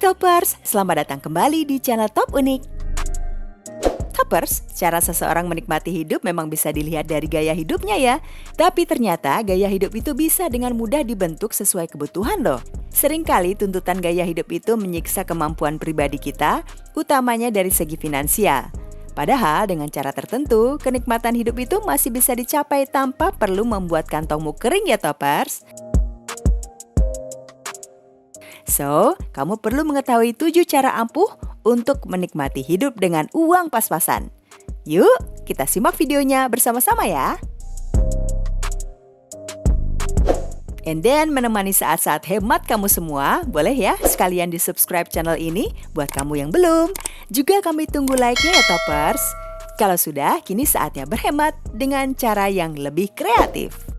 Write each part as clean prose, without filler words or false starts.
Toppers, selamat datang kembali di channel Top Unik. Toppers, cara seseorang menikmati hidup memang bisa dilihat dari gaya hidupnya ya. Tapi ternyata gaya hidup itu bisa dengan mudah dibentuk sesuai kebutuhan loh. Seringkali tuntutan gaya hidup itu menyiksa kemampuan pribadi kita, utamanya dari segi finansial. Padahal dengan cara tertentu, kenikmatan hidup itu masih bisa dicapai tanpa perlu membuat kantongmu kering ya Toppers. So, kamu perlu mengetahui 7 cara ampuh untuk menikmati hidup dengan uang pas-pasan. Yuk, kita simak videonya bersama-sama ya. And then menemani saat-saat hemat kamu semua, boleh ya sekalian di-subscribe channel ini buat kamu yang belum. Juga kami tunggu like-nya ya Toppers. Kalau sudah, kini saatnya berhemat dengan cara yang lebih kreatif.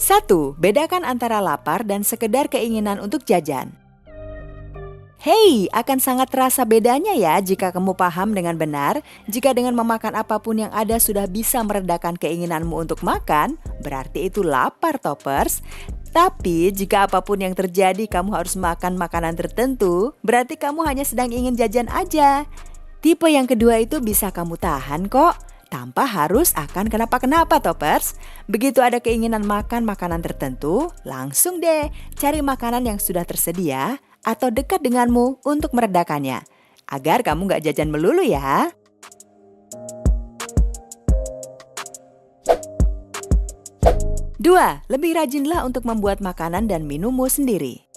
1. Bedakan antara lapar dan sekedar keinginan untuk jajan. Hey, akan sangat terasa bedanya ya jika kamu paham dengan benar. Jika dengan memakan apapun yang ada sudah bisa meredakan keinginanmu untuk makan, berarti itu lapar Toppers. Tapi jika apapun yang terjadi kamu harus makan makanan tertentu, berarti kamu hanya sedang ingin jajan aja. Tipe yang kedua itu bisa kamu tahan kok, tanpa harus akan kenapa-kenapa Toppers. Begitu ada keinginan makan makanan tertentu, langsung deh cari makanan yang sudah tersedia atau dekat denganmu untuk meredakannya. Agar kamu gak jajan melulu ya. Dua, lebih rajinlah untuk membuat makanan dan minummu sendiri.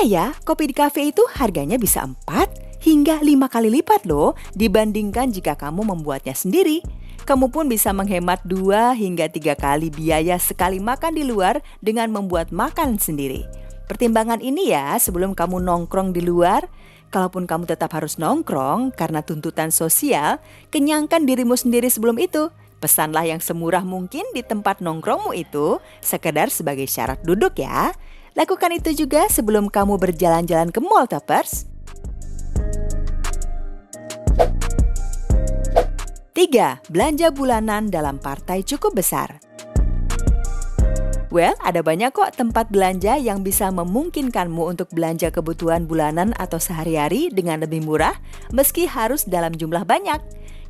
Ya, kopi di kafe itu harganya bisa 4 hingga 5 kali lipat loh dibandingkan jika kamu membuatnya sendiri. Kamu pun bisa menghemat 2 hingga 3 kali biaya sekali makan di luar dengan membuat makan sendiri. Pertimbangan ini ya sebelum kamu nongkrong di luar. Kalaupun kamu tetap harus nongkrong karena tuntutan sosial, kenyangkan dirimu sendiri sebelum itu. Pesanlah yang semurah mungkin di tempat nongkrongmu itu, sekedar sebagai syarat duduk ya. Lakukan itu juga sebelum kamu berjalan-jalan ke mall Toppers. 3. Belanja bulanan dalam partai cukup besar. Well, ada banyak kok tempat belanja yang bisa memungkinkanmu untuk belanja kebutuhan bulanan atau sehari-hari dengan lebih murah, meski harus dalam jumlah banyak.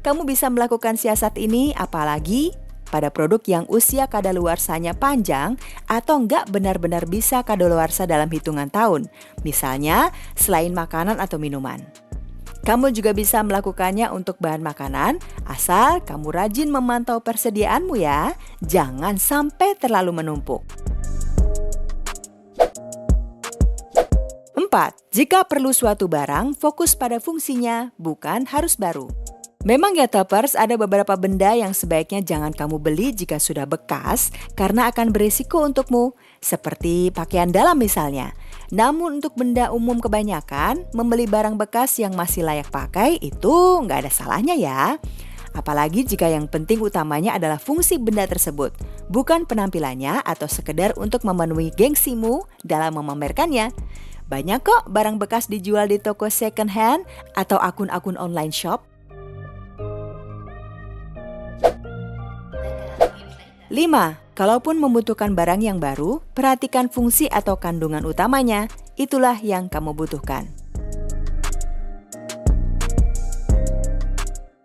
Kamu bisa melakukan siasat ini apalagi pada produk yang usia kadaluarsanya panjang atau nggak benar-benar bisa kadaluarsa dalam hitungan tahun. Misalnya, selain makanan atau minuman. Kamu juga bisa melakukannya untuk bahan makanan, asal kamu rajin memantau persediaanmu ya. Jangan sampai terlalu menumpuk. 4. Jika perlu suatu barang, fokus pada fungsinya, bukan harus baru. Memang ya Toppers, ada beberapa benda yang sebaiknya jangan kamu beli jika sudah bekas karena akan berisiko untukmu, seperti pakaian dalam misalnya. Namun untuk benda umum kebanyakan, membeli barang bekas yang masih layak pakai itu nggak ada salahnya ya. Apalagi jika yang penting utamanya adalah fungsi benda tersebut, bukan penampilannya atau sekedar untuk memenuhi gengsimu dalam memamerkannya. Banyak kok barang bekas dijual di toko second hand atau akun-akun online shop. 5. Kalaupun membutuhkan barang yang baru, perhatikan fungsi atau kandungan utamanya. Itulah yang kamu butuhkan.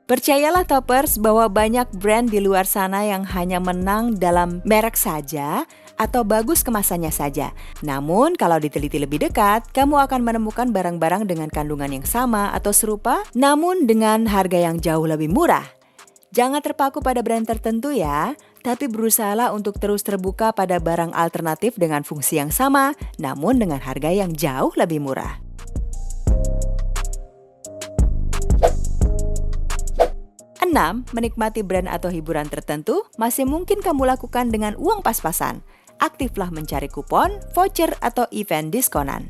Percayalah Toppers bahwa banyak brand di luar sana yang hanya menang dalam merek saja atau bagus kemasannya saja. Namun kalau diteliti lebih dekat, kamu akan menemukan barang-barang dengan kandungan yang sama atau serupa, namun dengan harga yang jauh lebih murah. Jangan terpaku pada brand tertentu ya, tapi berusahalah untuk terus terbuka pada barang alternatif dengan fungsi yang sama, namun dengan harga yang jauh lebih murah. 6. Menikmati brand atau hiburan tertentu masih mungkin kamu lakukan dengan uang pas-pasan. Aktiflah mencari kupon, voucher, atau event diskonan.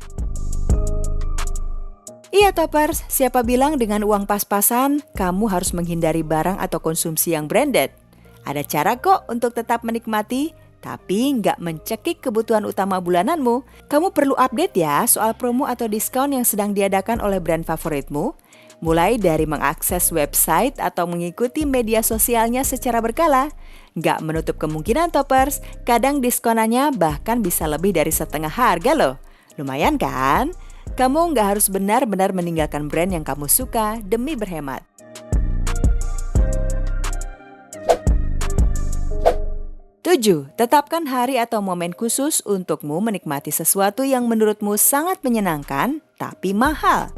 Iya Toppers, siapa bilang dengan uang pas-pasan kamu harus menghindari barang atau konsumsi yang branded? Ada cara kok untuk tetap menikmati, tapi nggak mencekik kebutuhan utama bulananmu. Kamu perlu update ya soal promo atau diskon yang sedang diadakan oleh brand favoritmu. Mulai dari mengakses website atau mengikuti media sosialnya secara berkala. Nggak menutup kemungkinan toppers, kadang diskonannya bahkan bisa lebih dari setengah harga loh. Lumayan kan? Kamu nggak harus benar-benar meninggalkan brand yang kamu suka demi berhemat. 7. Tetapkan hari atau momen khusus untukmu menikmati sesuatu yang menurutmu sangat menyenangkan tapi mahal.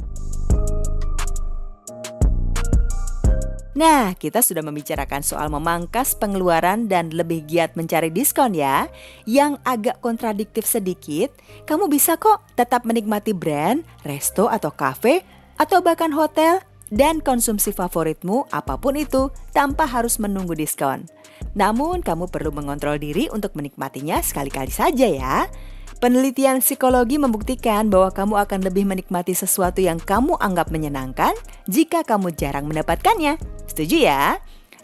Nah, kita sudah membicarakan soal memangkas pengeluaran dan lebih giat mencari diskon ya. Yang agak kontradiktif sedikit, kamu bisa kok tetap menikmati brand, resto atau kafe, atau bahkan hotel, dan konsumsi favoritmu apapun itu tanpa harus menunggu diskon. Namun, kamu perlu mengontrol diri untuk menikmatinya sekali-kali saja ya. Penelitian psikologi membuktikan bahwa kamu akan lebih menikmati sesuatu yang kamu anggap menyenangkan jika kamu jarang mendapatkannya. Setuju ya?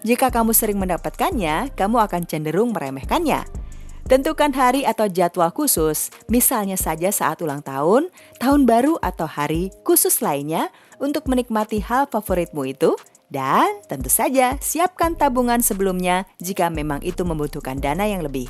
Jika kamu sering mendapatkannya, kamu akan cenderung meremehkannya. Tentukan hari atau jadwal khusus, misalnya saja saat ulang tahun, tahun baru atau hari khusus lainnya untuk menikmati hal favoritmu itu. Dan tentu saja siapkan tabungan sebelumnya jika memang itu membutuhkan dana yang lebih.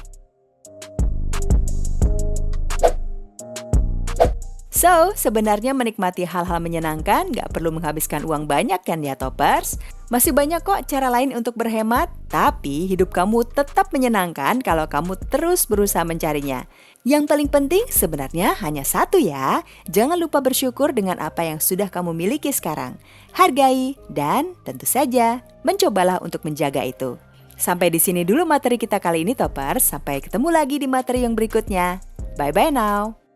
So, sebenarnya menikmati hal-hal menyenangkan gak perlu menghabiskan uang banyak kan ya toppers? Masih banyak kok cara lain untuk berhemat, tapi hidup kamu tetap menyenangkan kalau kamu terus berusaha mencarinya. Yang paling penting sebenarnya hanya satu ya, jangan lupa bersyukur dengan apa yang sudah kamu miliki sekarang. Hargai dan tentu saja mencobalah untuk menjaga itu. Sampai di sini dulu materi kita kali ini toppers, sampai ketemu lagi di materi yang berikutnya. Bye-bye now!